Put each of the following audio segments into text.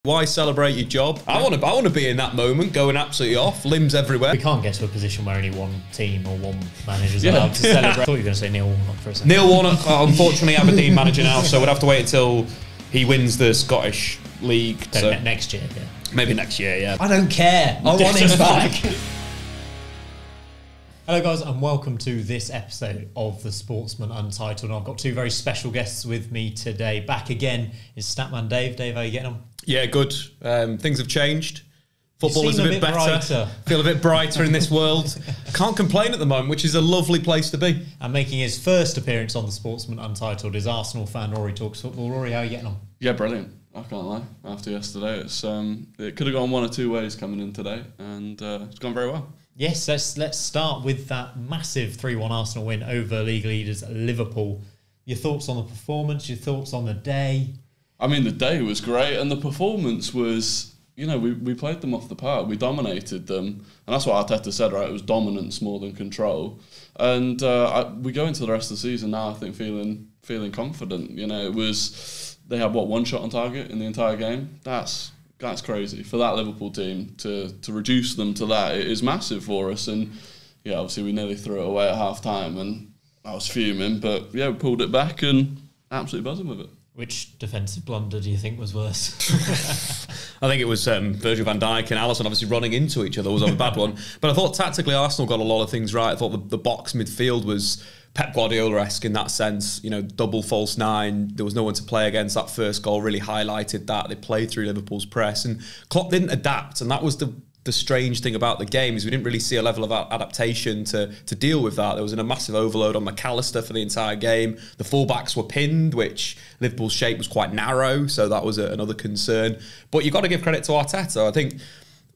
Why celebrate your job? I want to be in that moment, going absolutely off, limbs everywhere. We can't get to a position where only one team or one manager is allowed to celebrate. I thought you were going to say Neil Warnock for a second. Neil Warnock, unfortunately, Aberdeen manager now, so we'd have to wait until he wins the Scottish League. So next year, yeah. Maybe next year, yeah. I don't care. I want him back. Hello guys and welcome to this episode of the Sportsman Untitled. I've got two very special guests with me today. Back again is Statman Dave. Dave, how are you getting on? Yeah, good. Things have changed. Football is a bit better. Brighter. Feel a bit brighter in this world. Can't complain at the moment, which is a lovely place to be. And making his first appearance on the Sportsman Untitled is Arsenal fan Rory Talks Football. Rory, how are you getting on? Yeah, brilliant. I can't lie. After yesterday, it could have gone one or two ways coming in today, and it's gone very well. Yes, let's start with that massive 3-1 Arsenal win over league leaders Liverpool. Your thoughts on the performance, your thoughts on the day? I mean, the day was great, and the performance was, you know, we played them off the park. We dominated them, and that's what Arteta said, right? It was dominance more than control. And we go into the rest of the season now, I think, feeling confident. You know, they had, one shot on target in the entire game? That's crazy. For that Liverpool team to reduce them to that, it is massive for us. And yeah, obviously we nearly threw it away at half time and I was fuming, but yeah, we pulled it back and absolutely buzzing with it. Which defensive blunder do you think was worse? I think it was Virgil van Dijk and Alisson obviously running into each other was a bad one. But I thought tactically Arsenal got a lot of things right. I thought the box midfield was Pep Guardiola-esque in that sense, you know, double false nine. There was no one to play against. That first goal really highlighted that. They played through Liverpool's press and Klopp didn't adapt, and that was the strange thing about the game is we didn't really see a level of adaptation to deal with that. There was a massive overload on McAllister for the entire game. The fullbacks were pinned, which Liverpool's shape was quite narrow, so that was another concern. But you've got to give credit to Arteta. I think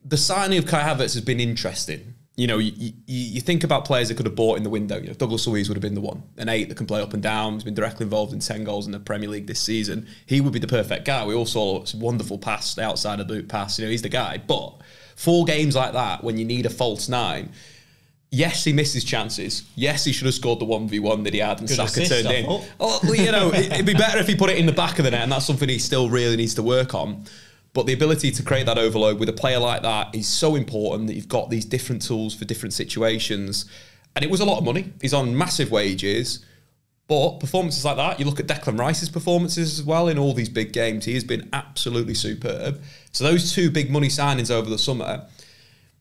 the signing of Kai Havertz has been interesting. You know, you think about players that could have bought in the window. You know, Douglas Luiz would have been the one, an 8 that can play up and down. He's been directly involved in 10 goals in the Premier League this season. He would be the perfect guy. We all saw a wonderful pass, the outside of the boot pass. You know, he's the guy. But 4 games like that, when you need a false 9, yes, he misses chances. Yes, he should have scored the 1v1 that he had and Saka turned in. Oh, you know, it'd be better if he put it in the back of the net, and that's something he still really needs to work on. But the ability to create that overload with a player like that is so important that you've got these different tools for different situations. And it was a lot of money. He's on massive wages. But performances like that, you look at Declan Rice's performances as well in all these big games. He has been absolutely superb. So those 2 big money signings over the summer,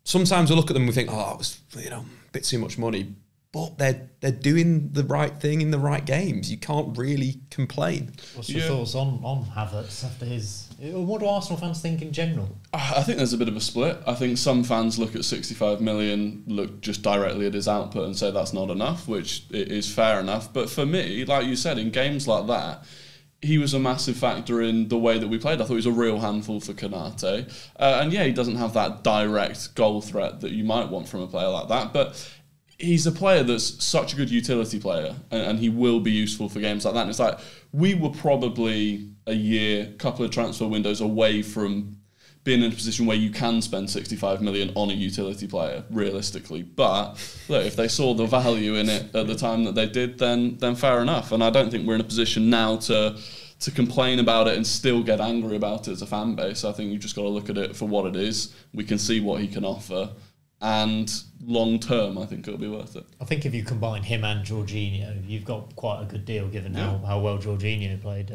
sometimes we look at them and we think, oh, it was, you know, a bit too much money. But they're doing the right thing in the right games. You can't really complain. What's your thoughts on Havertz after his... What do Arsenal fans think in general? I think there's a bit of a split. I think some fans look at 65 million, look just directly at his output and say that's not enough, which is fair enough. But for me, like you said, in games like that, he was a massive factor in the way that we played. I thought he was a real handful for Konate. And yeah, he doesn't have that direct goal threat that you might want from a player like that. But he's a player that's such a good utility player and he will be useful for games like that. And it's like, we were probably a couple of transfer windows away from being in a position where you can spend 65 million on a utility player, realistically. But look, if they saw the value in it at the time that they did, then fair enough. And I don't think we're in a position now to complain about it and still get angry about it as a fan base. I think you've just got to look at it for what it is. We can see what he can offer. And long term, I think it'll be worth it. I think if you combine him and Jorginho, you've got quite a good deal given how well Jorginho played.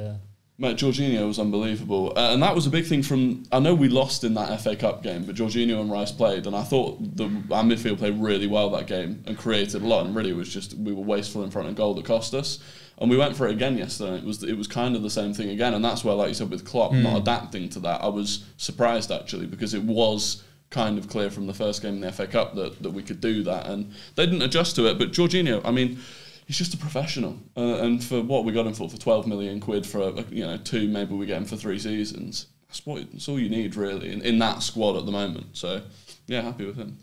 Mate, Jorginho was unbelievable. And that was a big thing from... I know we lost in that FA Cup game, but Jorginho and Rice played, and I thought our midfield played really well that game and created a lot, and really it was just we were wasteful in front of goal that cost us. And we went for it again yesterday. It was kind of the same thing again, and that's where, like you said, with Klopp not adapting to that, I was surprised, actually, because it was kind of clear from the first game in the FA Cup that we could do that, and they didn't adjust to it. But Jorginho, I mean, he's just a professional, and for what we got him for 12 million quid for 2, maybe we get him for 3 seasons. That's all you need really in that squad at the moment. So yeah, happy with him.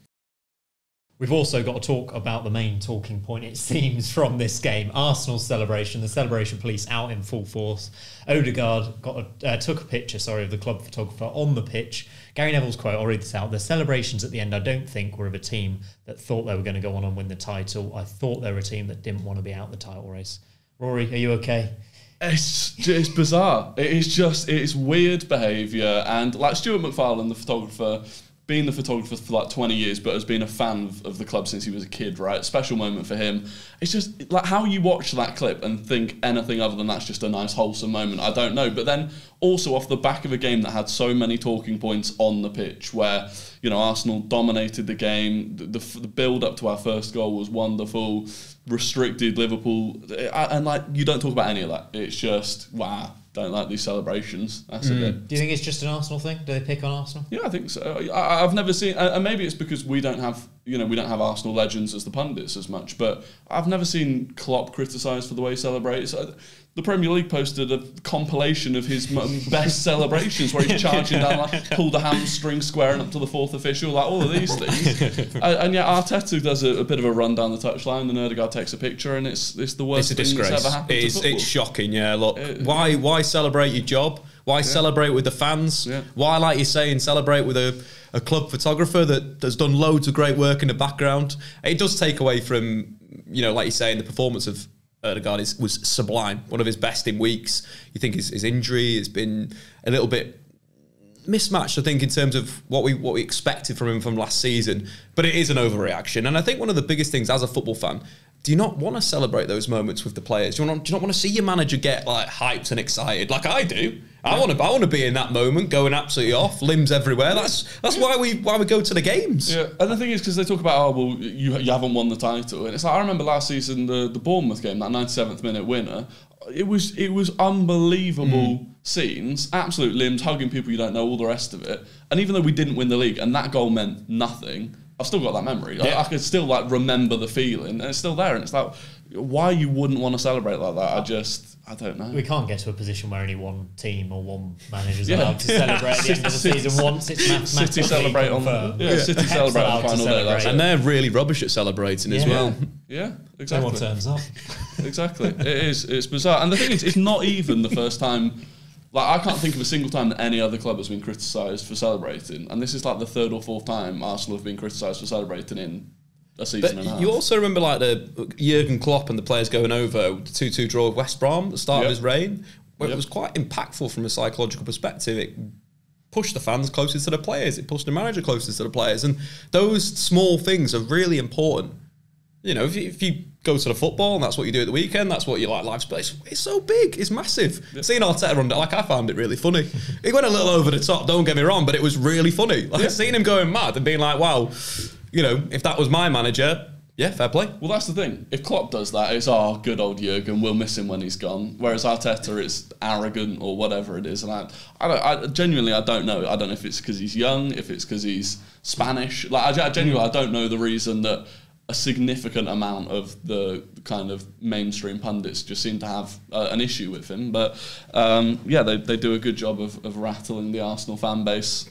We've also got to talk about the main talking point, it seems, from this game. Arsenal's celebration, the celebration police out in full force. Odegaard took a picture, of the club photographer on the pitch. Gary Neville's quote, I'll read this out. The celebrations at the end, I don't think, were of a team that thought they were going to go on and win the title. I thought they were a team that didn't want to be out the title race. Rory, are you okay? It's bizarre. It's weird behaviour, and like Stuart MacFarlane, the photographer, being the photographer for like 20 years, but has been a fan of the club since he was a kid, right? Special moment for him. It's just like how you watch that clip and think anything other than that's just a nice wholesome moment, I don't know. But then also off the back of a game that had so many talking points on the pitch, where, you know, Arsenal dominated the game, the build up to our first goal was wonderful, restricted Liverpool, and like you don't talk about any of that. It's just, wow, don't like these celebrations. That's a bit. Do you think it's just an Arsenal thing? Do they pick on Arsenal? Yeah, I think so. I've never seen, and maybe it's because we don't have Arsenal legends as the pundits as much, but I've never seen Klopp criticised for the way he celebrates. The Premier League posted a compilation of his best celebrations where he's charging down, like, pulled a hamstring, squaring up to the fourth official, like all of these things. And yet Arteta does a bit of a run down the touchline, and Ødegaard takes a picture, and it's the worst thing that's ever happened to football. It's shocking, yeah. Look, why celebrate your job? Why celebrate with the fans? Yeah. Why, like you're saying, celebrate with a club photographer that has done loads of great work in the background? It does take away from, you know, like you're saying, the performance of Ødegaard was sublime, one of his best in weeks. You think his injury has been a little bit mismatched, I think, in terms of what we expected from him from last season. But it is an overreaction. And I think one of the biggest things as a football fan, do you not want to celebrate those moments with the players? Do you not want to see your manager get like hyped and excited like I do? I want to be in that moment, going absolutely off, limbs everywhere. That's why we go to the games. Yeah, and the thing is, because they talk about, oh well, you haven't won the title, and it's like, I remember last season the Bournemouth game, that 97th minute winner. It was unbelievable scenes, absolute limbs, hugging people you don't know, all the rest of it. And even though we didn't win the league, and that goal meant nothing, I've still got that memory. Yeah. I could still like remember the feeling, and it's still there. And it's like, why you wouldn't want to celebrate like that? I don't know. We can't get to a position where only one team or one manager is allowed to celebrate at the end of the season once it's mathematically City celebrate confirmed. City celebrate on the final day. And they're really rubbish at celebrating as well. Yeah, exactly. No one turns up. Exactly. It's bizarre. And the thing is, it's not even the first time. Like, I can't think of a single time that any other club has been criticised for celebrating. And this is like the third or fourth time Arsenal have been criticised for celebrating in a season and a half. You also remember like the Jurgen Klopp and the players going over the 2-2 draw with West Brom at the start of his reign, where it was quite impactful from a psychological perspective. It pushed the fans closer to the players. It pushed the manager closer to the players. And those small things are really important. You know, if you go to the football and that's what you do at the weekend, that's what you like live space. It's so big, it's massive. Seeing Arteta run, like, I found it really funny. He went a little over the top, don't get me wrong, but it was really funny. Like, seeing him going mad and being like, wow, you know, if that was my manager, yeah, fair play. Well, that's the thing. If Klopp does that, it's, good old Jurgen, we'll miss him when he's gone. Whereas Arteta, it's arrogant or whatever it is. And I genuinely, I don't know. I don't know if it's because he's young, if it's because he's Spanish. Like, I genuinely, I don't know the reason that a significant amount of the kind of mainstream pundits just seem to have an issue with him. But they do a good job of rattling the Arsenal fan base,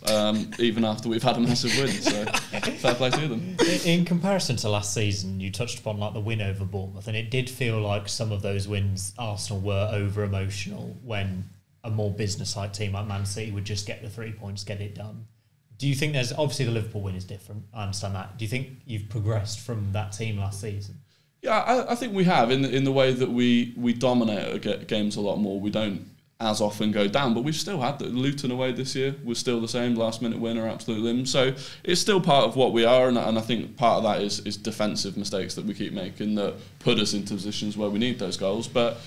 even after we've had a massive win. So fair play to them. In comparison to last season, you touched upon like the win over Bournemouth, and it did feel like some of those wins, Arsenal were over emotional when a more business-like team like Man City would just get the 3 points, get it done. Do you think there's, obviously the Liverpool win is different, I understand that. Do you think you've progressed from that team last season? Yeah, I think we have, in the way that we dominate games a lot more. We don't as often go down, but we've still had the Luton away this year was still the same, last minute winner, absolute limb. So it's still part of what we are, and I think part of that is defensive mistakes that we keep making that put us into positions where we need those goals. But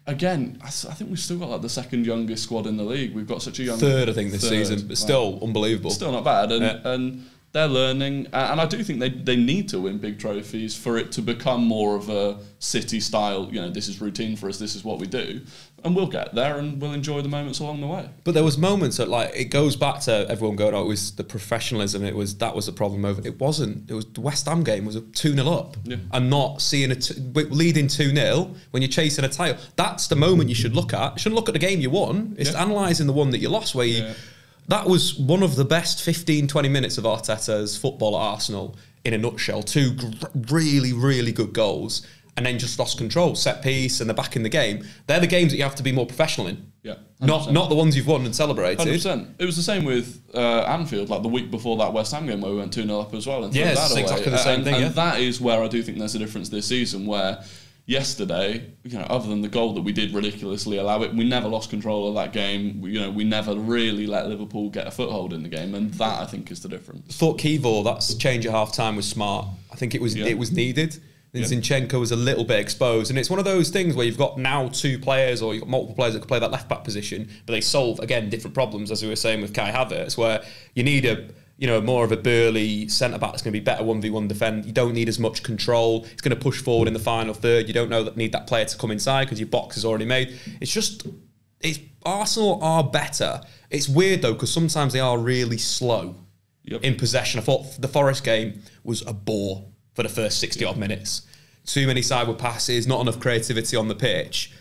again, I think we've still got like the second youngest squad in the league. We've got such a young third, I think, this season, but still unbelievable. Still not bad, and they're learning. And I do think they need to win big trophies for it to become more of a City style. You know, this is routine for us. This is what we do, and we'll get there, and we'll enjoy the moments along the way. But there was moments that, like, it goes back to everyone going, "Oh, it was the professionalism. That was the problem." It wasn't. It was the West Ham game was a 2-0 up, and not seeing leading 2-0 when you're chasing a title. That's the moment you should look at. You shouldn't look at the game you won. It's analysing the one that you lost, where you. That was one of the best 15-20 minutes of Arteta's football at Arsenal in a nutshell. Two really, really good goals, and then just lost control, set piece, and they're back in the game. They're the games that you have to be more professional in. Yeah, 100%. Not the ones you've won and celebrated. 100%. It was the same with Anfield, like the week before that West Ham game where we went 2-0 up as well. And it's exactly the same thing. And that is where I do think there's a difference this season, where yesterday, other than the goal that we did ridiculously allow it, we never lost control of that game. We never really let Liverpool get a foothold in the game, and that, I think, is the difference. Thought Kivor, that's change at half-time was smart. I think it was needed. And Zinchenko was a little bit exposed, and it's one of those things where you've got now two players, or you've got multiple players that could play that left-back position, but they solve, again, different problems, as we were saying with Kai Havertz, where you need more of a burly centre-back that's going to be better 1v1 defend. You don't need as much control. It's going to push forward in the final third. You don't need that player to come inside because your box is already made. Arsenal are better. It's weird, though, because sometimes they are really slow in possession. I thought the Forest game was a bore for the first 60-odd minutes. Too many sideward passes, not enough creativity on the pitch.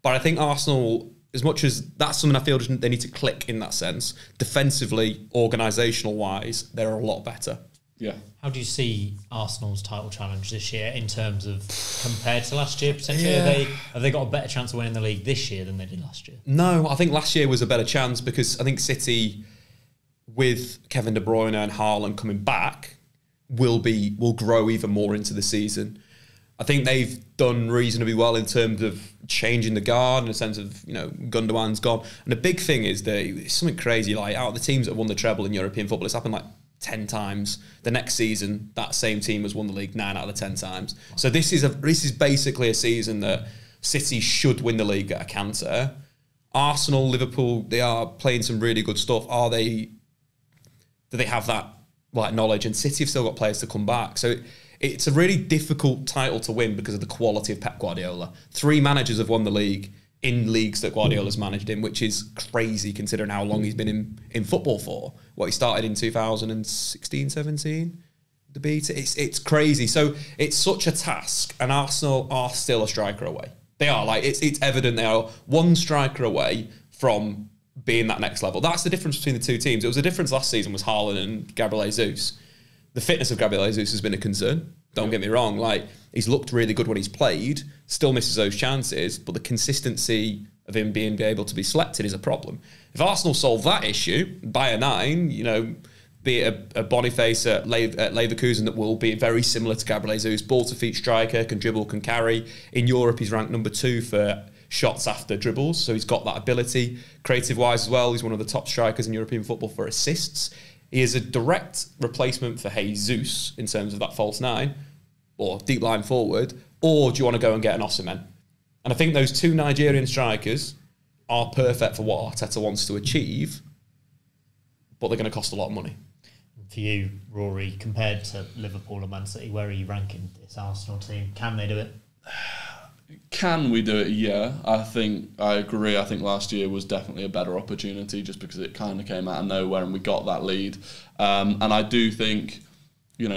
But I think Arsenal, as much as that's something I feel they need to click in that sense, defensively, organisational-wise, they're a lot better. Yeah. How do you see Arsenal's title challenge this year in terms of compared to last year, potentially? Yeah. Have they got a better chance of winning the league this year than they did last year? No, I think last year was a better chance because I think City, with Kevin De Bruyne and Haaland coming back, will grow even more into the season. I think they've done reasonably well in terms of changing the guard in the sense of, Gundogan's gone. And the big thing is it's something crazy, like out of the teams that have won the treble in European football, it's happened like 10 times. The next season, that same team has won the league 9 out of the 10 times. So this is basically a season that City should win the league at a canter. Arsenal, Liverpool, they are playing some really good stuff. Do they have that knowledge? And City have still got players to come back. So it's a really difficult title to win because of the quality of Pep Guardiola. 3 managers have won the league in leagues that Guardiola's managed in, which is crazy considering how long he's been in football for. He started in 2016, 17, the beat. It's crazy. So it's such a task, and Arsenal are still a striker away. They are. It's evident they are one striker away from being that next level. That's the difference between the two teams. It was the difference last season was Haaland and Gabriel Jesus. The fitness of Gabriel Jesus has been a concern. Don't get me wrong. He's looked really good when he's played, still misses those chances, but the consistency of him being able to be selected is a problem. If Arsenal solve that issue, by a 9, be it a Boniface at Leverkusen that will be very similar to Gabriel Jesus, ball-to-feet striker, can dribble, can carry. In Europe, he's ranked number 2 for shots after dribbles, so he's got that ability. Creative-wise as well, he's one of the top strikers in European football for assists. He is a direct replacement for Jesus in terms of that false 9 or deep line forward, or do you want to go and get an Osimhen? And I think those 2 Nigerian strikers are perfect for what Arteta wants to achieve, but they're going to cost a lot of money. For you, Rory, compared to Liverpool and Man City, where are you ranking this Arsenal team? Can they do it? Can we do it? Yeah, I agree. I think last year was definitely a better opportunity just because it kind of came out of nowhere and we got that lead. And I do think,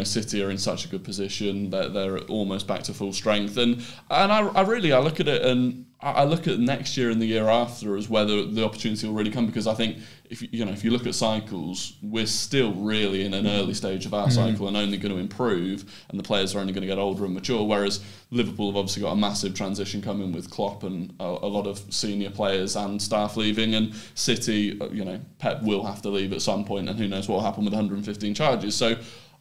City are in such a good position that they're almost back to full strength. And I look at it and I look at next year and the year after as whether the opportunity will really come, because I think if you look at cycles, we're still really in an early stage of our cycle and only going to improve, and the players are only going to get older and mature, whereas Liverpool have obviously got a massive transition coming with Klopp and a lot of senior players and staff leaving, and City, Pep will have to leave at some point, and who knows what will happen with 115 charges. So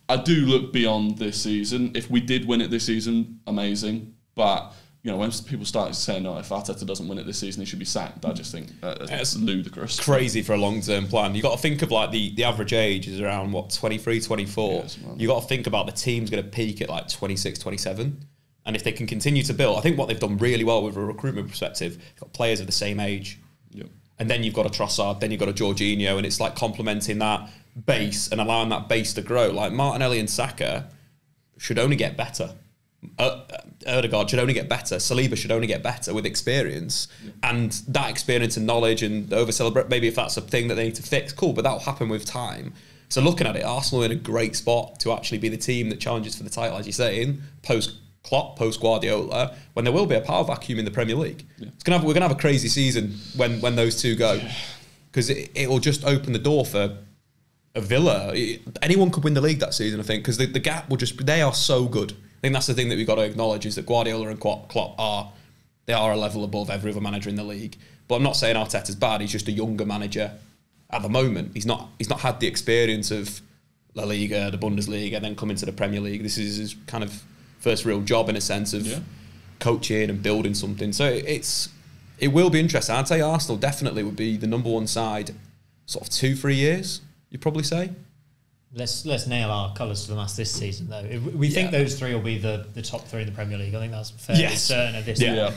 I do look beyond this season. If we did win it this season, amazing, but when people start saying, if Arteta doesn't win it this season, he should be sacked, I just think it's ludicrous. Crazy for a long-term plan. You've got to think of the average age is around, 23, 24. Yes, you've got to think about the team's going to peak at 26, 27. And if they can continue to build, I think what they've done really well with a recruitment perspective, they've got players of the same age. Yep. And then you've got a Trossard, then you've got a Jorginho, and it's complementing that base and allowing that base to grow. Martinelli and Saka should only get better. Odegaard should only get better. Saliba should only get better with experience, and that experience and knowledge and over-celebrate. Maybe if that's a thing that they need to fix, cool, but that'll happen with time. So looking at it, Arsenal are in a great spot to actually be the team that challenges for the title, as you're saying, post-Klopp, post-Guardiola, when there will be a power vacuum in the Premier League. Yeah. We're gonna have a crazy season when those two go, because it will just open the door for a Villa. Anyone could win the league that season, I think, because the gap will they are so good. I think that's the thing that we've got to acknowledge is that Guardiola and Klopp are a level above every other manager in the league. But I'm not saying Arteta's bad. He's just a younger manager at the moment. He's not had the experience of La Liga, the Bundesliga, and then coming to the Premier League. This is his kind of first real job in a sense of coaching and building something. So it will be interesting. I'd say Arsenal definitely would be the number one side, sort of 2-3 years. You'd probably say. Let's nail our colours to the mast this season, though. We think those three will be the top three in the Premier League. I think that's fairly certain at this point.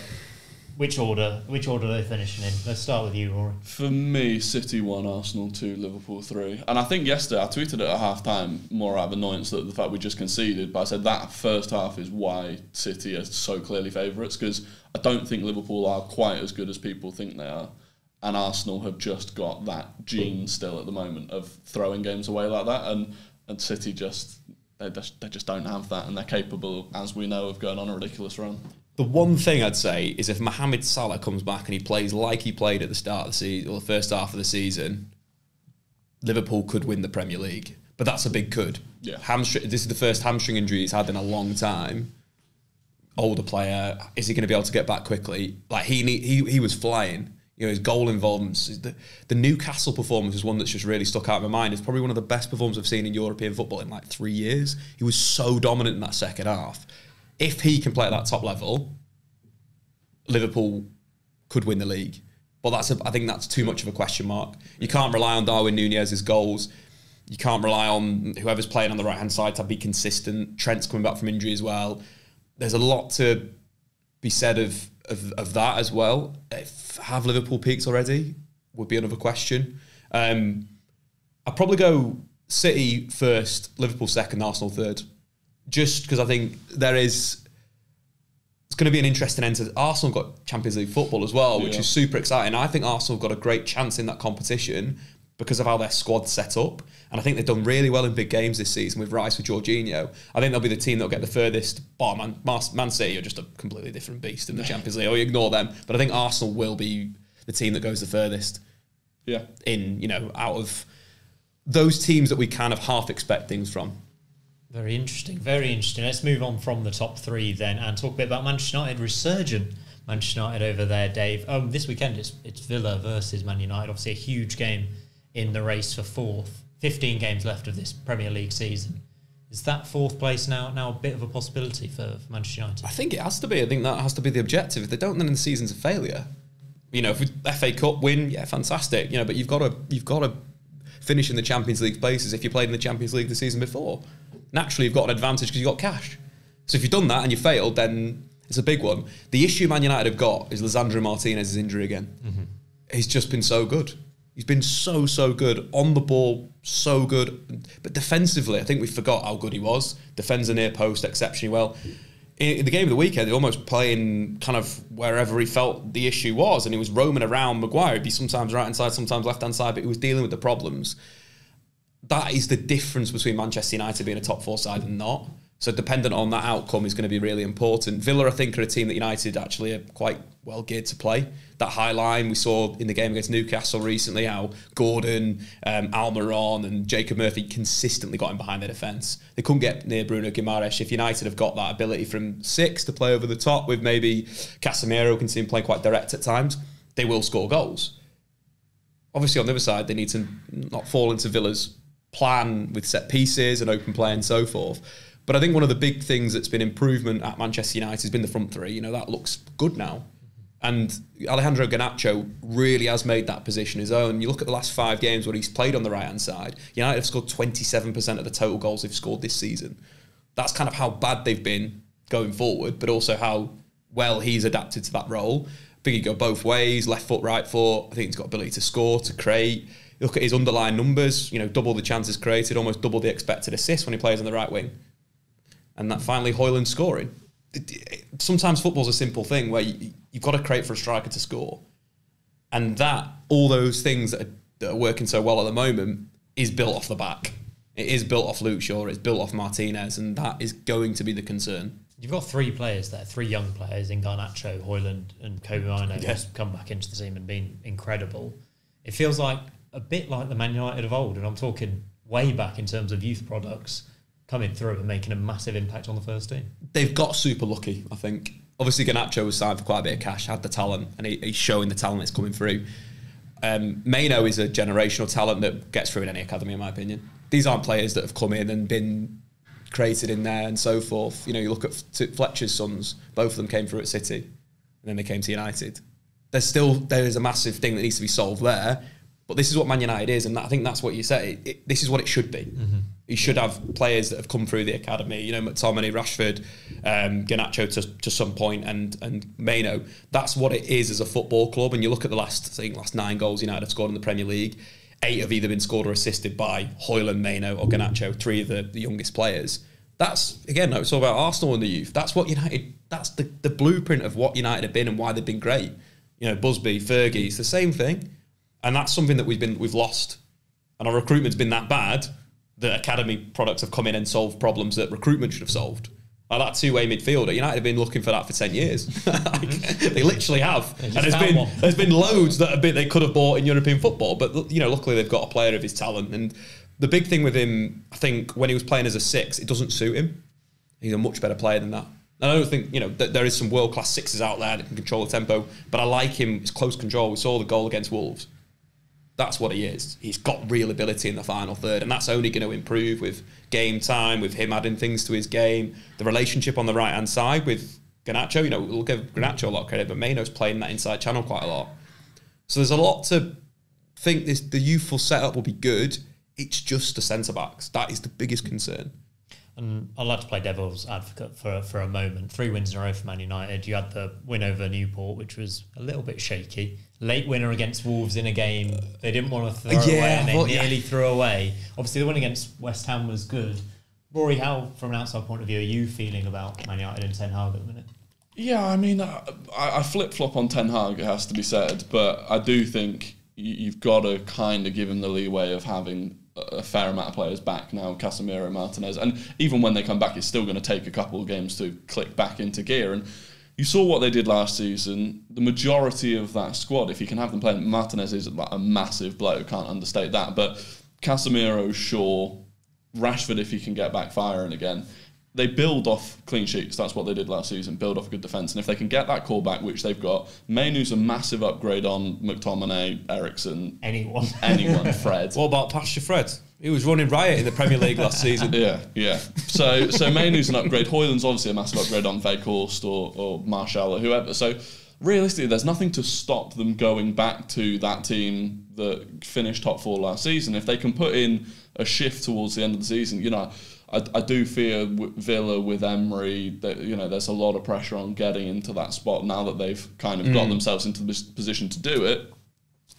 Which order are they finishing in? Let's start with you, Rory. For me, City 1, Arsenal 2, Liverpool 3. And I think yesterday I tweeted it at half-time, more out of annoyance at the fact we just conceded, but I said that first half is why City are so clearly favourites, because I don't think Liverpool are quite as good as people think they are. And Arsenal have just got that gene still at the moment of throwing games away like that, and City they just don't have that, and they're capable, as we know, of going on a ridiculous run. The one thing I'd say is if Mohamed Salah comes back and he plays like he played at the start of the season or the first half of the season, Liverpool could win the Premier League. But that's a big could. Yeah. This is the first hamstring injury he's had in a long time. Older player, is he going to be able to get back quickly? Like he was flying. You know, his goal involvements. The Newcastle performance is one that's just really stuck out in my mind. It's probably one of the best performances I've seen in European football in like 3 years. He was so dominant in that second half. If he can play at that top level, Liverpool could win the league. But I think that's too much of a question mark. You can't rely on Darwin Nunez's goals. You can't rely on whoever's playing on the right-hand side to be consistent. Trent's coming back from injury as well. There's a lot to be said of that as well. Have Liverpool peaked already? Would be another question. I'd probably go City first, Liverpool second, Arsenal third. Just because I think it's going to be an interesting end to Arsenal got Champions League football as well, which is super exciting. I think Arsenal have got a great chance in that competition because of how their squad's set up. And I think they've done really well in big games this season with Rice, with Jorginho. I think they'll be the team that'll get the furthest. Bar Man City are just a completely different beast in the Champions League. Or you ignore them. But I think Arsenal will be the team that goes the furthest. Yeah. Out of those teams that we kind of half expect things from. Very interesting, very interesting. Let's move on from the top three then and talk a bit about Manchester United. Resurgent Manchester United over there, Dave. This weekend it's Villa versus Man United. Obviously a huge game in the race for fourth. 15 games left of this Premier League season. Is that fourth place now a bit of a possibility for Manchester United? I think it has to be. I think that has to be the objective. If they don't, then the season's a failure. If we FA Cup win, fantastic. But you've got to finish in the Champions League places if you played in the Champions League the season before. Naturally, you've got an advantage because you've got cash. So if you've done that and you failed, then it's a big one. The issue Man United have got is Lisandro Martinez's injury again. Mm-hmm. He's just been so good. He's been so good. On the ball, so good. But defensively, I think we forgot how good he was. Defends the near post exceptionally well. In the game of the weekend, he almost playing kind of wherever he felt the issue was, and he was roaming around Maguire. He'd be sometimes right-hand side, sometimes left-hand side, but he was dealing with the problems. That is the difference between Manchester United being a top four side and not. So dependent on that outcome is going to be really important. Villa, I think, are a team that United actually are quite well geared to play. That high line we saw in the game against Newcastle recently, how Gordon, Almiron and Jacob Murphy consistently got in behind their defence. They couldn't get near Bruno Guimaraes. If United have got that ability from six to play over the top with maybe Casemiro, can see him playing quite direct at times, they will score goals. Obviously, on the other side, they need to not fall into Villa's plan with set pieces and open play and so forth. But I think one of the big things that's been improvement at Manchester United has been the front three. That looks good now. And Alejandro Garnacho really has made that position his own. You look at the last 5 games where he's played on the right-hand side, United have scored 27% of the total goals they've scored this season. That's kind of how bad they've been going forward, but also how well he's adapted to that role. I think he go both ways, left foot, right foot. I think he's got ability to score, to create. You look at his underlying numbers, double the chances created, almost double the expected assists when he plays on the right wing. And that finally Højlund scoring. Sometimes football's a simple thing where you've got to create for a striker to score. And all those things that are working so well at the moment is built off the back. It is built off Luke Shaw, it's built off Martinez, and that is going to be the concern. You've got 3 players there, 3 young players in Garnacho, Højlund and Kobe Mino, who's come back into the team and been incredible. It feels like a bit like the Man United of old, and I'm talking way back in terms of youth products, coming through and making a massive impact on the first team. They've got super lucky, I think. Obviously, Garnacho was signed for quite a bit of cash, had the talent, and he's showing the talent that's coming through. Mino is a generational talent that gets through in any academy, in my opinion. These aren't players that have come in and been created in there and so forth. You know, you look at Fletcher's sons, both of them came through at City, and then they came to United. There is a massive thing that needs to be solved there, but this is what Man United is, and I think that's what you say. This is what it should be. Mm-hmm. You should have players that have come through the academy, you know, McTominay, Rashford, Garnacho to some point, and Maino. That's what it is as a football club. And you look at the last 9 goals United have scored in the Premier League. 8 have either been scored or assisted by Højlund, Maino or Garnacho, 3 of the youngest players. That's, again, it's all about Arsenal and the youth. That's what United, that's the blueprint of what United have been and why they've been great. You know, Busby, Fergie, it's the same thing. And that's something that we've lost. And our recruitment's been that bad that academy products have come in and solved problems that recruitment should have solved. Like that two-way midfielder, United have been looking for that for 10 years. They literally have. And there's been loads that they could have bought in European football, but you know, luckily they've got a player of his talent. And the big thing with him, I think, when he was playing as a 6, it doesn't suit him. He's a much better player than that. And I don't think, you know, that there is some world-class 6s out there that can control the tempo, but I like him. It's close control. We saw the goal against Wolves. That's what he is. He's got real ability in the final third, and that's only going to improve with game time, with him adding things to his game. The relationship on the right-hand side with Garnacho, you know, we'll give Garnacho a lot of credit, but Maino's playing that inside channel quite a lot. So there's a lot to think the youthful setup will be good. It's just the centre-backs. That is the biggest concern. And I'd like to play devil's advocate for a moment. 3 wins in a row for Man United. You had the win over Newport, which was a little bit shaky. Late winner against Wolves in a game they didn't want to throw away, and they nearly threw away. Obviously, the win against West Ham was good. Rory, how, from an outside point of view, are you feeling about Man United and Ten Hag at the minute? Yeah, I mean, I flip-flop on Ten Hag, it has to be said, but I do think you've got to kind of give him the leeway of having a fair amount of players back now, Casemiro, Martinez, and even when they come back, it's still going to take a couple of games to click back into gear. And you saw what they did last season. The majority of that squad, if you can have them playing, Martinez is like a massive blow, can't understate that. But Casemiro, Shaw, Rashford, if he can get back firing again, they build off clean sheets. That's what they did last season, build off a good defence. And if they can get that call back, which they've got, Mainu's a massive upgrade on McTominay, Eriksen. Anyone, Fred. What about Pastor Fred? He was running riot in the Premier League last season. Yeah. So Mainu's an upgrade. Højlund's obviously a massive upgrade on Weghorst or Martial or whoever. So realistically, there's nothing to stop them going back to that team that finished top 4 last season. If they can put in a shift towards the end of the season, you know, I do fear Villa with Emery that, you know, there's a lot of pressure on getting into that spot now that they've kind of got themselves into the position to do it.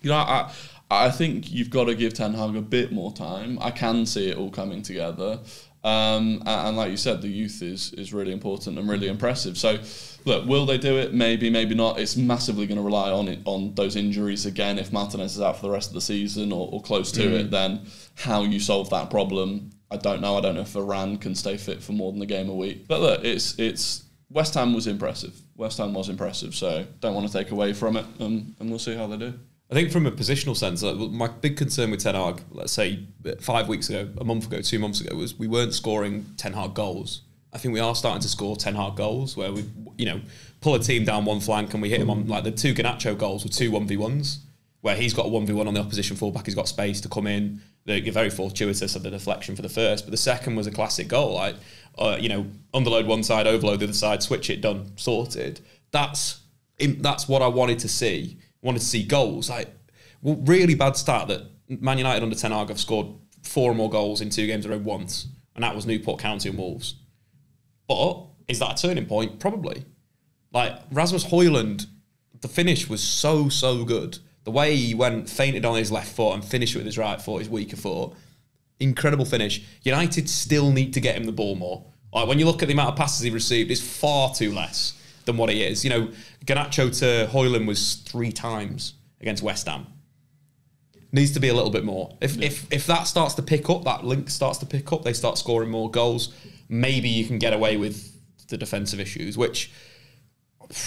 You know, I think you've got to give Ten Hag a bit more time. I can see it all coming together. And like you said, the youth is really important and really impressive. So, look, will they do it? Maybe, maybe not. It's massively going to rely on those injuries again. If Martinez is out for the rest of the season or close to it, then how you solve that problem, I don't know. I don't know if Varane can stay fit for more than a game a week. But look, it's West Ham was impressive. So don't want to take away from it, and we'll see how they do. I think from a positional sense, my big concern with Ten Hag, let's say 5 weeks ago, a month ago, 2 months ago, was we weren't scoring Ten Hag goals. I think we are starting to score Ten Hag goals where we, you know, pull a team down one flank and we hit him on, like the 2 Garnacho goals were 2 1v1s, where he's got a 1v1 on the opposition fullback, he's got space to come in. They're very fortuitous of the deflection for the first, but the second was a classic goal. Like, you know, underload one side, overload the other side, switch it, done, sorted. That's what I wanted to see. Wanted to see goals. Like, well, really bad stat that Man United under Ten Hag have scored 4 or more goals in 2 games in a row once, and that was Newport County and Wolves. But is that a turning point? Probably. Like, Rasmus Højlund, the finish was so good. The way he went, feinted on his left foot and finished with his right foot, his weaker foot. Incredible finish. United still need to get him the ball more. Like, when you look at the amount of passes he received, it's far too less than what he is. You know, Garnacho to Højlund was 3 times against West Ham. Needs to be a little bit more. If that starts to pick up, that link starts to pick up, they start scoring more goals, maybe you can get away with the defensive issues, which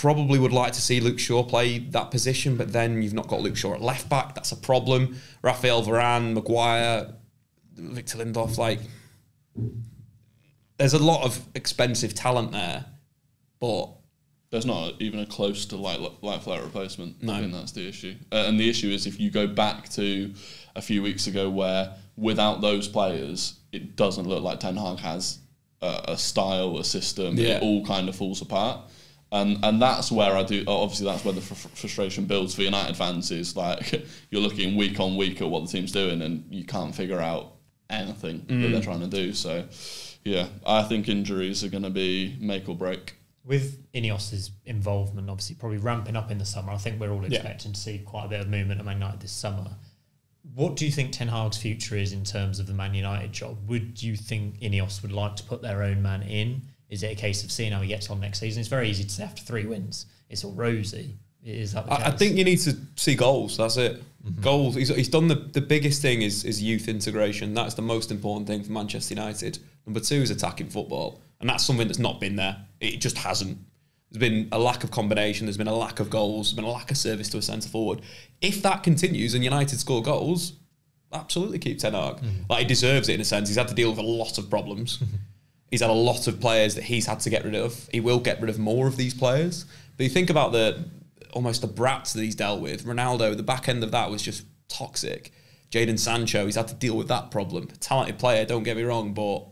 probably would like to see Luke Shaw play that position, but then you've not got Luke Shaw at left back. That's a problem. Raphael Varane, Maguire, Victor Lindelof, like, there's a lot of expensive talent there, but there's not even a close to light flat replacement. No. I think that's the issue. And the issue is if you go back to a few weeks ago where without those players, it doesn't look like Ten Hag has a style, a system, it all kind of falls apart. And that's where obviously that's where the frustration builds for United fans, is like you're looking week on week at what the team's doing and you can't figure out anything that they're trying to do. So yeah, I think injuries are going to be make or break. With Ineos's involvement obviously probably ramping up in the summer, I think we're all expecting to see quite a bit of movement at Man United this summer. What do you think Ten Hag's future is in terms of the Man United job? Would you think Ineos would like to put their own man in? Is it a case of seeing how he gets on next season? It's very easy to say after 3 wins, it's all rosy. Is that the case? I think you need to see goals. That's it. Goals. He's done the biggest thing is youth integration. That's the most important thing for Manchester United. Number 2 is attacking football. And that's something that's not been there. It just hasn't. There's been a lack of combination. There's been a lack of goals. There's been a lack of service to a centre forward. If that continues and United score goals, absolutely keep Ten Hag. Like, he deserves it in a sense. He's had to deal with a lot of problems. He's had a lot of players that he's had to get rid of. He will get rid of more of these players. But you think about almost the brats that he's dealt with. Ronaldo, the back end of that was just toxic. Jadon Sancho, he's had to deal with that problem. Talented player, don't get me wrong, but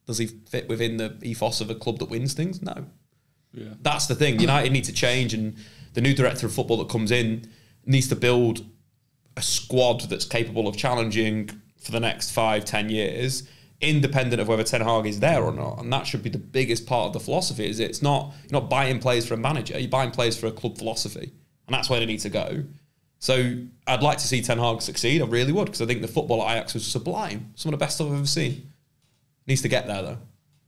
does he fit within the ethos of a club that wins things? No. Yeah. That's the thing. United need to change, and the new director of football that comes in needs to build a squad that's capable of challenging for the next 5-10 years, independent of whether Ten Hag is there or not. And that should be the biggest part of the philosophy. Is you're not buying players for a manager, you're buying players for a club philosophy, and that's where they need to go. So I'd like to see Ten Hag succeed. I really would, because I think the football at Ajax was sublime, some of the best I've ever seen. Needs to get there though,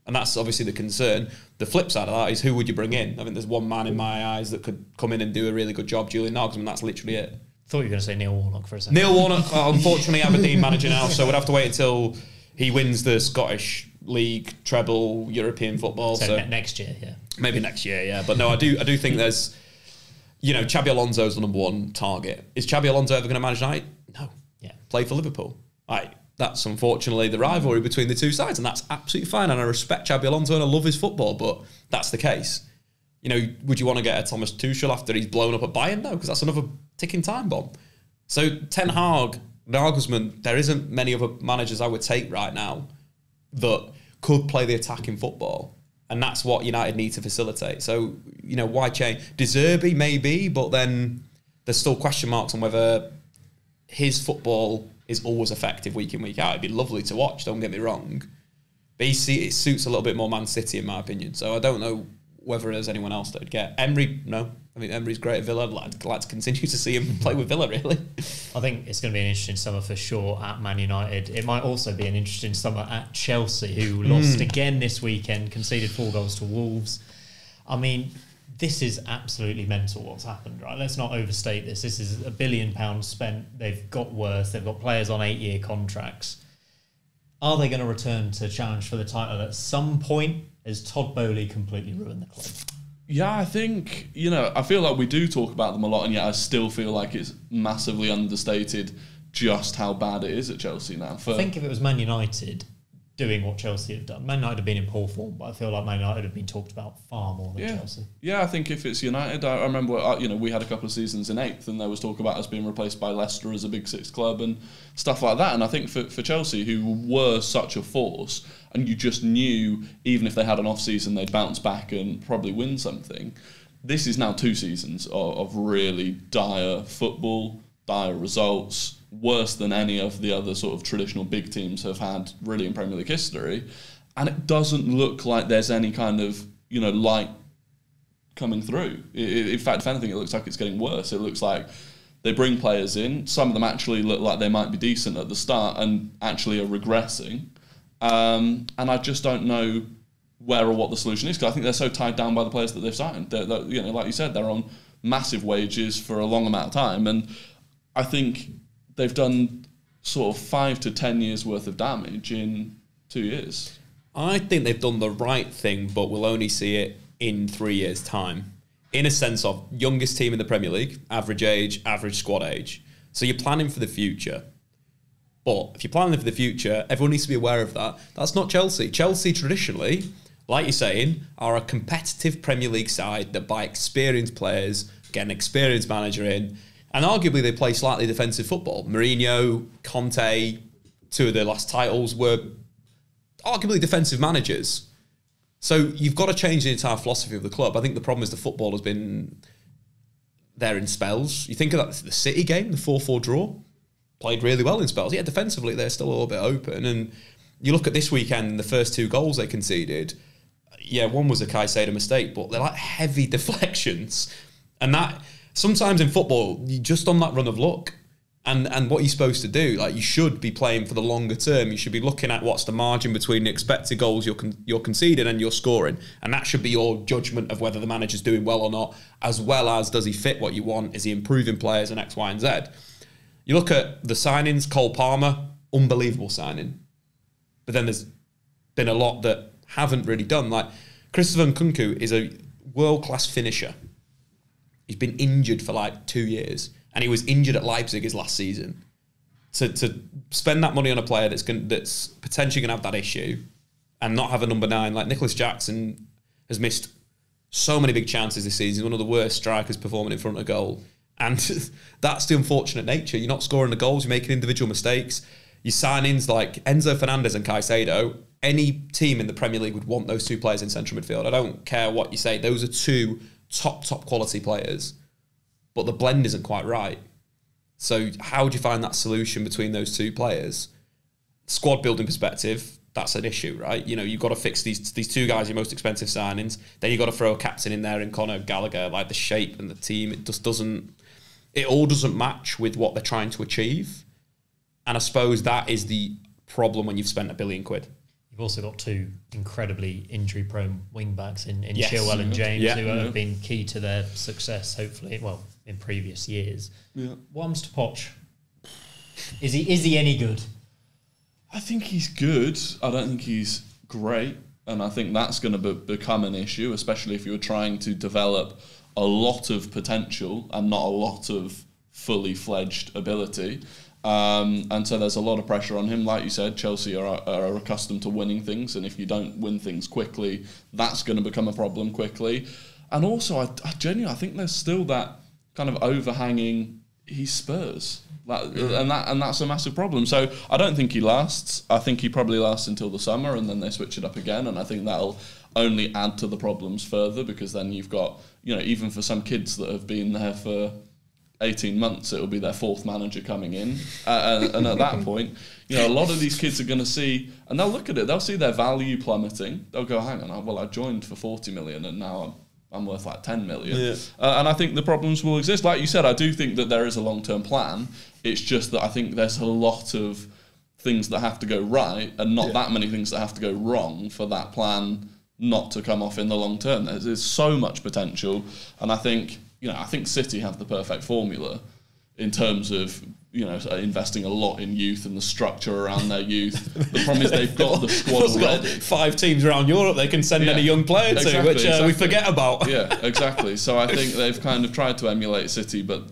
and that's obviously the concern. The flip side of that is, who would you bring in? I think there's one man in my eyes that could come in and do a really good job, Julian Nagelsmann. That's literally it. Thought you were going to say Neil Warnock for a second. Neil Warnock, unfortunately, Aberdeen manager now, so we'd have to wait until he wins the Scottish League treble, European football. So next year, yeah. Maybe next year, yeah. But no, I do think there's, Xabi Alonso's the number one target. Is Xabi Alonso ever going to manage United? No. Yeah. Play for Liverpool. That's unfortunately the rivalry between the two sides, and that's absolutely fine. And I respect Xabi Alonso and I love his football, but that's the case. Would you want to get a Thomas Tuchel after he's blown up at Bayern? No, because that's another ticking time bomb. So Ten Hag, Nagelsmann, there isn't many other managers I would take right now that could play the attacking football, and that's what United need to facilitate. So, why change? De Zerbi maybe, but then there's still question marks on whether his football is always effective week in, week out. It'd be lovely to watch, don't get me wrong. But it suits a little bit more Man City, in my opinion. So I don't know whether there's anyone else that would get. Emery, no. I mean, Emery's great at Villa. I'd like to continue to see him play with Villa, really. I think it's going to be an interesting summer for sure at Man United. It might also be an interesting summer at Chelsea, who lost again this weekend, conceded 4 goals to Wolves. I mean, this is absolutely mental what's happened, right? Let's not overstate this. This is £1 billion spent. They've got worse. They've got players on 8-year contracts. Are they going to return to challenge for the title at some point? Has Todd Boehly completely ruined the club? Yeah, I think, I feel like we do talk about them a lot, and yet I still feel like it's massively understated just how bad it is at Chelsea now. I think if it was Man United doing what Chelsea have done, Man United have been in poor form, but I feel like Man United have been talked about far more than Chelsea. Yeah, I think if it's United, I remember, we had a couple of seasons in 8th, and there was talk about us being replaced by Leicester as a Big Six club and stuff like that. And I think for Chelsea, who were such a force, and you just knew even if they had an off-season, they'd bounce back and probably win something. This is now 2 seasons of really dire football, dire results, worse than any of the other sort of traditional big teams have had really in Premier League history. And it doesn't look like there's any kind of, light coming through. In fact, if anything, it looks like it's getting worse. It looks like they bring players in. Some of them actually look like they might be decent at the start and actually are regressing. And I just don't know where or what the solution is, because I think they're so tied down by the players that they've signed. They're, like you said, they're on massive wages for a long amount of time. And I think they've done sort of 5 to 10 years worth of damage in 2 years. I think they've done the right thing, but we'll only see it in 3 years' time. In a sense of youngest team in the Premier League, average age, average squad age. So you're planning for the future. But if you're planning for the future, everyone needs to be aware of that. That's not Chelsea. Chelsea traditionally, like you're saying, are a competitive Premier League side that buy experienced players, get an experienced manager in, and arguably they play slightly defensive football. Mourinho, Conte, 2 of their last titles were arguably defensive managers. So you've got to change the entire philosophy of the club. I think the problem is the football has been there in spells. You think of that, the City game, the 4-4 draw, played really well in spells. Yeah, defensively they're still a little bit open. And you look at this weekend, the first 2 goals they conceded, yeah, one was a Caicedo mistake, but they're like heavy deflections. And that, sometimes in football, you just on that run of luck. And what you're supposed to do, like, you should be playing for the longer term. You should be looking at what's the margin between the expected goals you're conceding and you're scoring. And that should be your judgment of whether the manager's doing well or not, as well as does he fit what you want? Is he improving players and X, Y, and Z? You look at the signings, Cole Palmer, unbelievable signing. But then there's been a lot that haven't really done. Like, Christopher Nkunku is a world-class finisher. He's been injured for like 2 years. And he was injured at Leipzig his last season. To spend that money on a player that's potentially going to have that issue and not have a number 9, like Nicholas Jackson has missed so many big chances this season. He's one of the worst strikers performing in front of goal. And that's the unfortunate nature. You're not scoring the goals, you're making individual mistakes. Your signings like Enzo Fernandez and Caicedo, any team in the Premier League would want those 2 players in central midfield. I don't care what you say. Those are 2 top quality players. But the blend isn't quite right. So how do you find that solution between those 2 players? Squad building perspective, that's an issue, right? You know, you've got to fix these 2 guys, your most expensive signings. Then you've got to throw a captain in there in Conor Gallagher. Like, the shape and the team, it all doesn't match with what they're trying to achieve. And I suppose that is the problem when you've spent £1 billion. You've also got 2 incredibly injury-prone wing-backs in Yes. Chilwell and James, who have Yeah. been key to their success, hopefully, well, in previous years. Yeah. What happens to Poch? Is he any good? I think he's good. I don't think he's great. And I think that's going to become an issue, especially if you're trying to develop a lot of potential and not a lot of fully fledged ability. And so there's a lot of pressure on him. Like you said, Chelsea are accustomed to winning things, and if you don't win things quickly, that's going to become a problem quickly. And also, I genuinely think there's still that kind of overhanging, he's Spurs. And that's a massive problem. So I don't think he lasts. I think he probably lasts until the summer, and then they switch it up again, and I think that'll only add to the problems further, because then you've got, you know, even for some kids that have been there for 18 months, it'll be their 4th manager coming in. And at that point, you know, a lot of these kids are going to see, and they'll look at it, they'll see their value plummeting. They'll go, hang on, well, I joined for 40 million and now I'm worth like 10 million. Yeah. And I think the problems will exist. Like you said, I do think that there is a long-term plan. It's just that I think there's a lot of things that have to go right and not that many things that have to go wrong for that plan not to come off in the long term. There's so much potential. And I think City have the perfect formula in terms of, you know, investing a lot in youth and the structure around their youth. The problem is they've got the squad already. 5 teams around Europe they can send any young player to, which we forget about. Yeah, exactly. So I think they've kind of tried to emulate City, but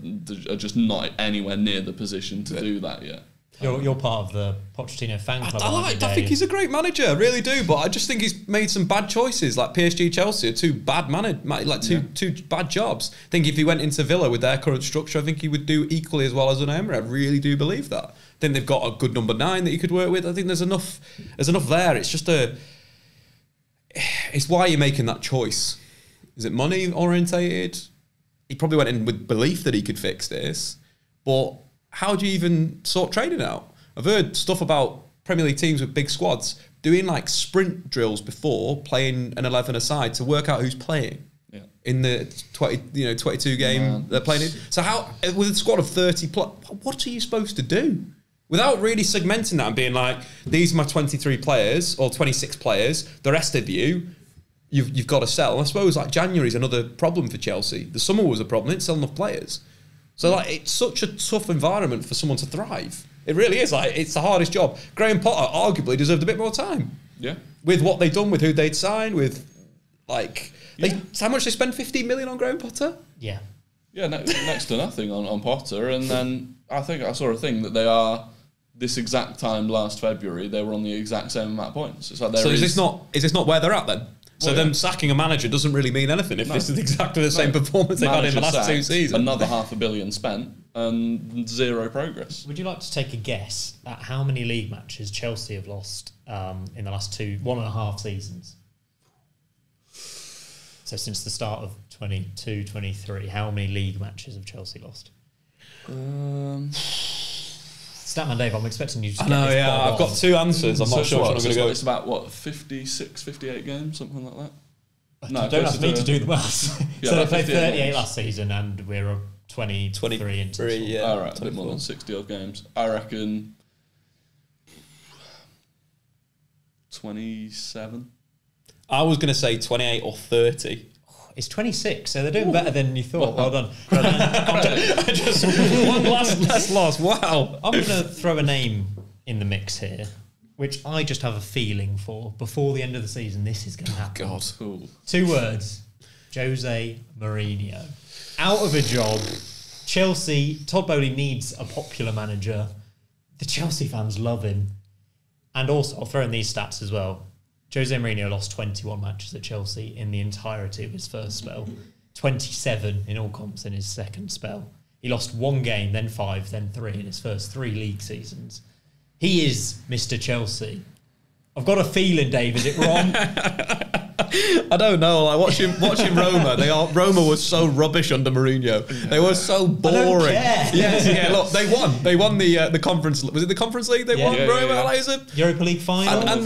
are just not anywhere near the position to do that yet. You're part of the Pochettino fan club. I think he's a great manager, I really do. But I just think he's made some bad choices. Like PSG, Chelsea are 2 bad two bad jobs. I think if he went into Villa with their current structure, I think he would do equally as well as Unai Emery. I really do believe that. I think they've got a good number 9 that he could work with. I think there's enough there. It's just it's why you're making that choice. Is it money orientated? He probably went in with belief that he could fix this, but how do you even sort training out? I've heard stuff about Premier League teams with big squads doing like sprint drills before playing an 11 aside to work out who's playing in the 22 game they're playing in. So how, with a squad of 30 plus, what are you supposed to do? Without really segmenting that and being like, these are my 23 players or 26 players, the rest of you've got to sell. I suppose like January's another problem for Chelsea. The summer was a problem, it's selling enough players. So like, it's such a tough environment for someone to thrive. It really is. Like, it's the hardest job. Graham Potter arguably deserved a bit more time. Yeah. With what they'd done, with who they'd signed, with like how much they spent, 15 million on Graham Potter? Yeah. Yeah, next to nothing on Potter. And then I think I saw a thing that they are, this exact time last February, they were on the exact same amount of points. It's like is this not where they're at then? So them sacking a manager doesn't really mean anything if this is exactly the same performance they've had in the last 2 seasons. Another £500 million spent, and zero progress. Would you like to take a guess at how many league matches Chelsea have lost in the last 1.5 seasons? So since the start of 22-23, how many league matches have Chelsea lost? Statman Dave, I'm expecting you to get this. I've got 2 answers. I'm not sure which one I'm going to go. It's about, what, 56, 58 games, something like that? No, don't ask me to do the maths. Yeah, so they played 58 38 games. last season and we're 23 into it. Yeah. All right, a bit more than 60-odd games. I reckon 27. I was going to say 28 or 30. It's 26, so they're doing better than you thought. Well done. Just one last loss. Wow. I'm going to throw a name in the mix here, which I just have a feeling for. Before the end of the season, this is going to happen. God. Cool. 2 words. Jose Mourinho. Out of a job. Chelsea, Todd Bowley needs a popular manager. The Chelsea fans love him. And also, I'll throw in these stats as well. Jose Mourinho lost 21 matches at Chelsea in the entirety of his first spell. 27 in all comps in his second spell. He lost 1 game, then 5, then 3 in his first 3 league seasons. He is Mr. Chelsea. I've got a feeling, Dave, is it wrong? I don't know. Like watching Roma, Roma was so rubbish under Mourinho. They were so boring. I don't care. Yeah. Look, they won. They won the conference. Was it the Conference League? They won. Roma. Like, is it? Europa League final. And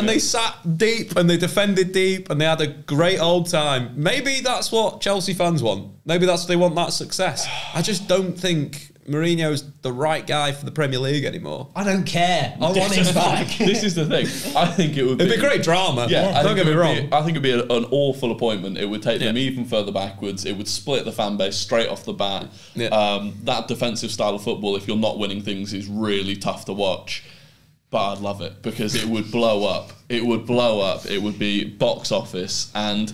they sat deep and they defended deep and they had a great old time. Maybe that's what Chelsea fans want. Maybe they want that success. I just don't think Mourinho's the right guy for the Premier League anymore. I don't care. I want him back. This is the thing. I think it would be... It'd be great drama. Yeah, don't get me wrong. I think it'd be an awful appointment. It would take them even further backwards. It would split the fan base straight off the bat. Yeah. That defensive style of football, if you're not winning things, is really tough to watch. But I'd love it because it would blow up. It would blow up. It would be box office and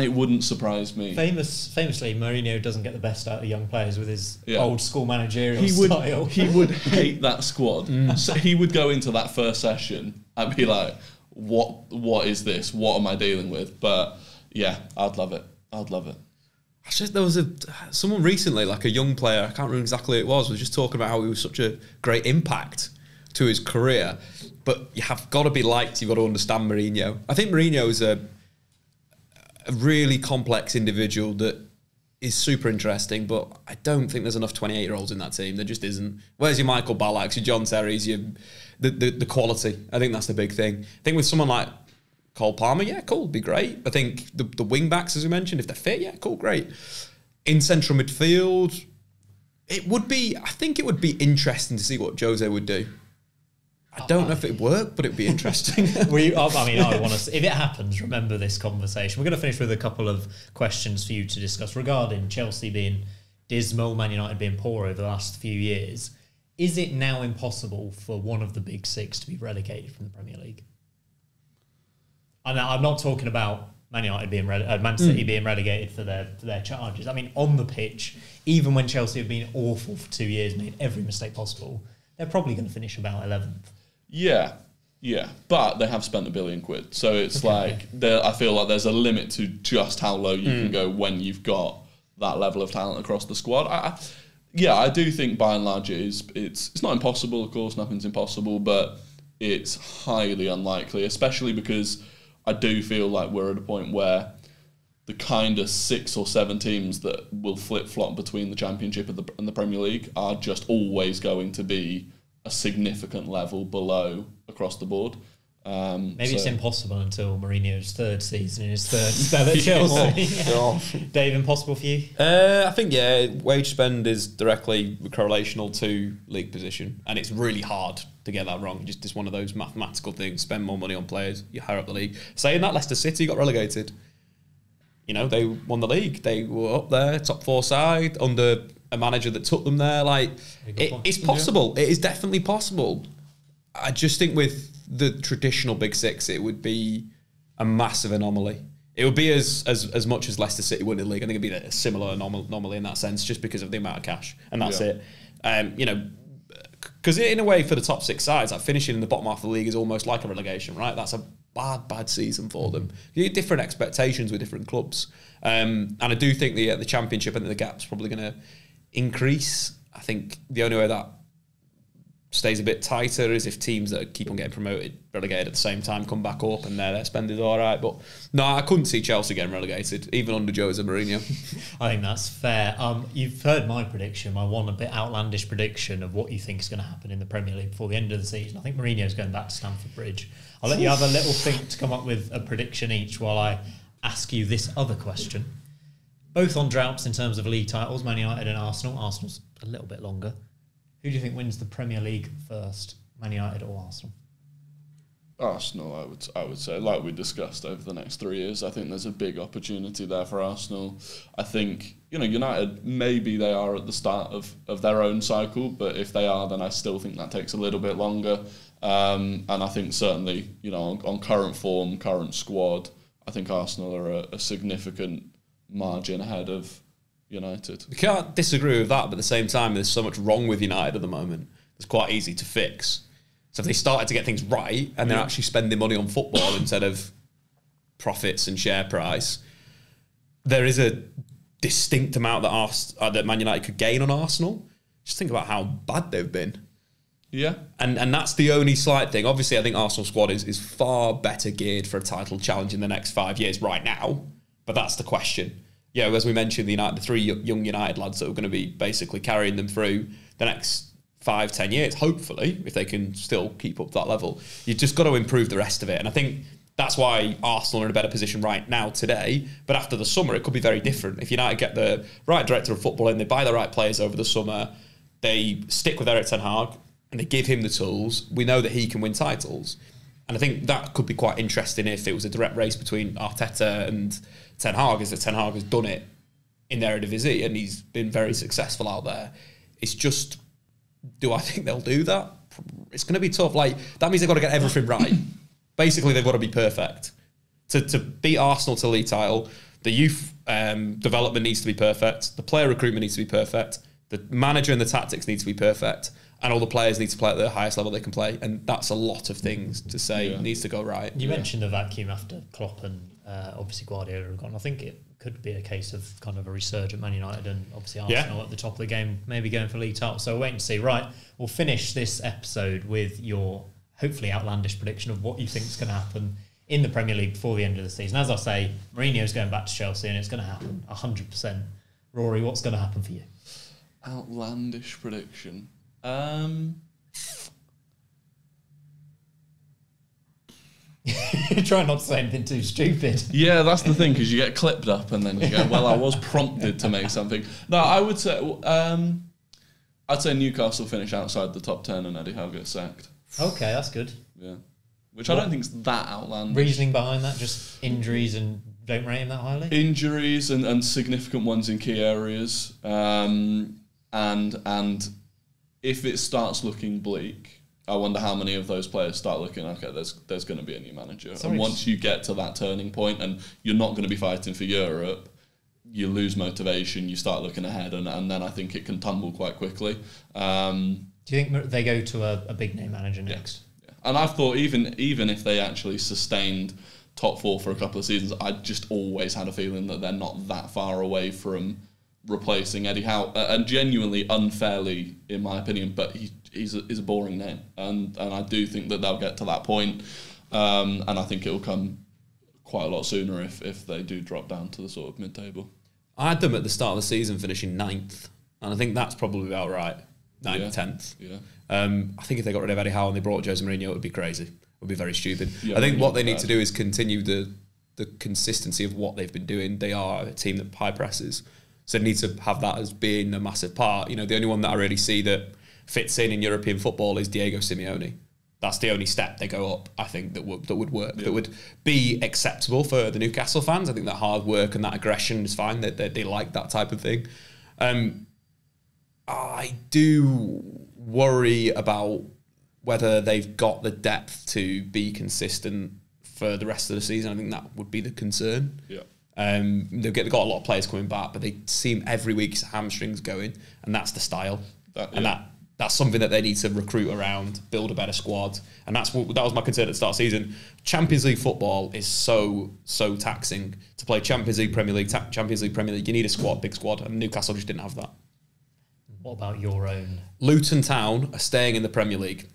it wouldn't surprise me. Famously, Mourinho doesn't get the best out of young players with his old school managerial style. He would hate that squad. So he would go into that first session and be like, what is this? What am I dealing with? But yeah, I'd love it. There was someone recently, like a young player, I can't remember exactly who it was just talking about how he was such a great impact to his career. But you have got to be liked. You've got to understand Mourinho. I think Mourinho is a really complex individual that is super interesting, but I don't think there's enough 28-year-olds in that team. There just isn't. Where's your Michael Ballacks, your John Terrys, the quality? I think that's the big thing. I think with someone like Cole Palmer, yeah, cool, be great. I think the wing backs, as we mentioned, if they're fit, yeah, cool, great. In central midfield, I think it would be interesting to see what Jose would do. I don't know if it'd work, but it'd be interesting. I want to. If it happens, remember this conversation. We're going to finish with a couple of questions for you to discuss regarding Chelsea being dismal, Man United being poor over the last few years. Is it now impossible for one of the big 6 to be relegated from the Premier League? And I'm not talking about Man United being Man City being relegated for their charges. I mean, on the pitch, even when Chelsea have been awful for 2 years, made every mistake possible, they're probably going to finish about 11th. Yeah, but they have spent £1 billion, so it's I feel like there's a limit to just how low you can go when you've got that level of talent across the squad. I do think by and large it's not impossible, of course, nothing's impossible, but it's highly unlikely, especially because I do feel like we're at a point where the kind of 6 or 7 teams that will flip-flop between the Championship and the Premier League are just always going to be a significant level below across the board. Maybe it's impossible until Mourinho's 3rd season in his 3rd spell at Chelsea. Dave, impossible for you? I think, wage spend is directly correlational to league position, and it's really hard to get that wrong. Just one of those mathematical things. Spend more money on players, you higher up the league. Saying that, Leicester City got relegated. They won the league. They were up there, top 4 side, under a manager that took them there. It's possible. Yeah. It is definitely possible. I just think with the traditional Big 6, it would be a massive anomaly. It would be as much as Leicester City winning the league. I think it'd be a similar anomaly in that sense, just because of the amount of cash, and that's it. Because in a way, for the top 6 sides, finishing in the bottom half of the league is almost like a relegation, right? That's a bad season for them. You get different expectations with different clubs, and I do think the Championship and the gap's probably going to increase. I think the only way that stays a bit tighter is if teams that keep on getting promoted, relegated at the same time come back up and their spend is all right. But no, I couldn't see Chelsea getting relegated, even under Jose Mourinho. I think that's fair. You've heard my prediction, my one a bit outlandish prediction of what you think is going to happen in the Premier League before the end of the season. I think Mourinho's going back to Stamford Bridge. I'll let you have a little think to come up with a prediction each while I ask you this other question. Both on droughts in terms of league titles, Man United and Arsenal. Arsenal's a little bit longer. Who do you think wins the Premier League first, Man United or Arsenal? Arsenal, I would say, like we discussed over the next 3 years. I think there's a big opportunity there for Arsenal. I think, United, maybe they are at the start of their own cycle, but if they are, then I still think that takes a little bit longer. And I think certainly, on current form, current squad, I think Arsenal are a significant margin ahead of United. You can't disagree with that, but at the same time, there's so much wrong with United at the moment. It's quite easy to fix. So if they started to get things right and they're actually spending money on football instead of profits and share price, there is a distinct amount that Man United could gain on Arsenal. Just think about how bad they've been. Yeah. And that's the only slight thing. Obviously, I think Arsenal squad is far better geared for a title challenge in the next 5 years right now, but that's the question. Yeah, as we mentioned, the three young United lads that are going to be basically carrying them through the next 5-10 years, hopefully, if they can still keep up that level. You've just got to improve the rest of it. And I think that's why Arsenal are in a better position right now today. But after the summer, it could be very different. If United get the right director of football in, they buy the right players over the summer, they stick with Erik ten Hag, and they give him the tools, we know that he can win titles. And I think that could be quite interesting if it was a direct race between Arteta and Ten Hag, is that Ten Hag has done it in the Eredivisie and he's been very successful out there. It's just, do I think they'll do that? It's going to be tough. Like, that means they've got to get everything right. Basically, they've got to be perfect. To beat Arsenal to league title, the youth development needs to be perfect, the player recruitment needs to be perfect, the manager and the tactics need to be perfect, and all the players need to play at the highest level they can play. And that's a lot of things to say needs to go right. You mentioned the vacuum after Klopp and obviously Guardiola have gone. I think it could be a case of kind of a resurgent Man United and obviously Arsenal at the top of the game, maybe going for league title. So we'll wait and see. Right, we'll finish this episode with your hopefully outlandish prediction of what you think is going to happen in the Premier League before the end of the season. As I say, Mourinho's going back to Chelsea and it's going to happen 100%. Rory, what's going to happen for you? Outlandish prediction. Try not to say anything too stupid. Yeah, that's the thing, because you get clipped up and then you go, well, I was prompted to make something. No, I would say, I'd say Newcastle finish outside the top 10 and Eddie Howe gets sacked. Okay, that's good. Yeah. Which I don't think is that outlandish. Reasoning behind that, just injuries and don't rate him that highly? Injuries and significant ones in key areas. And if it starts looking bleak, I wonder how many of those players start looking, okay, there's going to be a new manager. And once you get to that turning point and you're not going to be fighting for Europe, you lose motivation, you start looking ahead, and then I think it can tumble quite quickly. Do you think they go to a big name manager next? Yeah. And I've thought even if they actually sustained top four for a couple of seasons, I just always had a feeling that they're not that far away from replacing Eddie Howe, and genuinely unfairly, in my opinion, but he's a boring name, and I do think that they'll get to that point, and I think it'll come quite a lot sooner if they do drop down to the sort of mid-table. I had them at the start of the season finishing 9th, and I think that's probably about right. 9th, 10th. Yeah. I think if they got rid of Eddie Howe and they brought Jose Mourinho, it would be crazy. It would be very stupid. Yeah, I think what they need to do is continue the consistency of what they've been doing. They are a team that high presses. So they need to have that as being a massive part. You know, the only one that I really see that fits in European football is Diego Simeone. That's the only step they go up, I think, that would work, that would be acceptable for the Newcastle fans. I think that hard work and that aggression is fine. They like that type of thing. I do worry about whether they've got the depth to be consistent for the rest of the season. I think that would be the concern. Yeah. They've got a lot of players coming back, but they seem every week's hamstrings going, and that's the style. That's something that they need to recruit around, build a better squad, and that was my concern at the start of the season. Champions League football is so taxing to play. Champions League, Premier League, Champions League, Premier League. You need a squad, big squad, and Newcastle just didn't have that. What about your own? Luton Town are staying in the Premier League.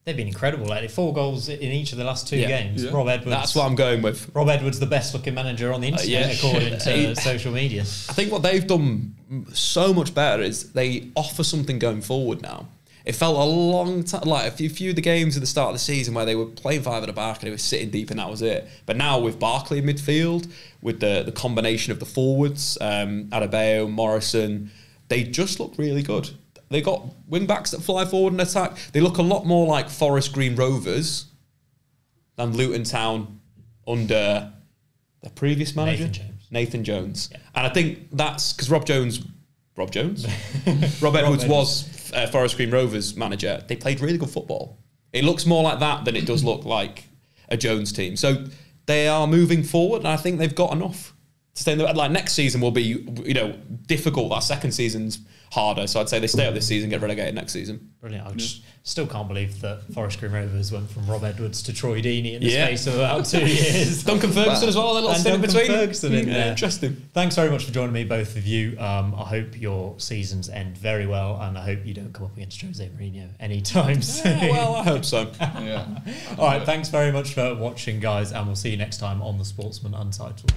They've been incredible lately. 4 goals in each of the last 2 games. Yeah. Rob Edwards. That's what I'm going with. Rob Edwards, the best looking manager on the internet, according to social media. I think what they've done so much better is they offer something going forward now. It felt a long time, like a few of the games at the start of the season where they were playing 5 at the back and they were sitting deep and that was it. But now with Barkley in midfield, with the combination of the forwards, Adebayo, Morrison, they just look really good. They got wing backs that fly forward and attack. They look a lot more like Forest Green Rovers than Luton Town under their previous manager, Nathan Jones. Yeah. And I think that's because Rob Edwards was Forest Green Rovers manager. They played really good football. It looks more like that than it does look like a Jones team. So they are moving forward, and I think they've got enough to stay in the, like next season will be difficult. That second season's harder, so I'd say they stay up this season, get relegated next season. Brilliant. I just still can't believe that Forest Green Rovers went from Rob Edwards to Troy Deeney in the space of about 2 years. Duncan Ferguson as well, a little stint in between. Ferguson in there. Interesting. Thanks very much for joining me, both of you. I hope your seasons end very well, and I hope you don't come up against Jose Mourinho anytime soon. Yeah, well, I hope so. All right, thanks very much for watching, guys, and we'll see you next time on the Sportsman Untitled.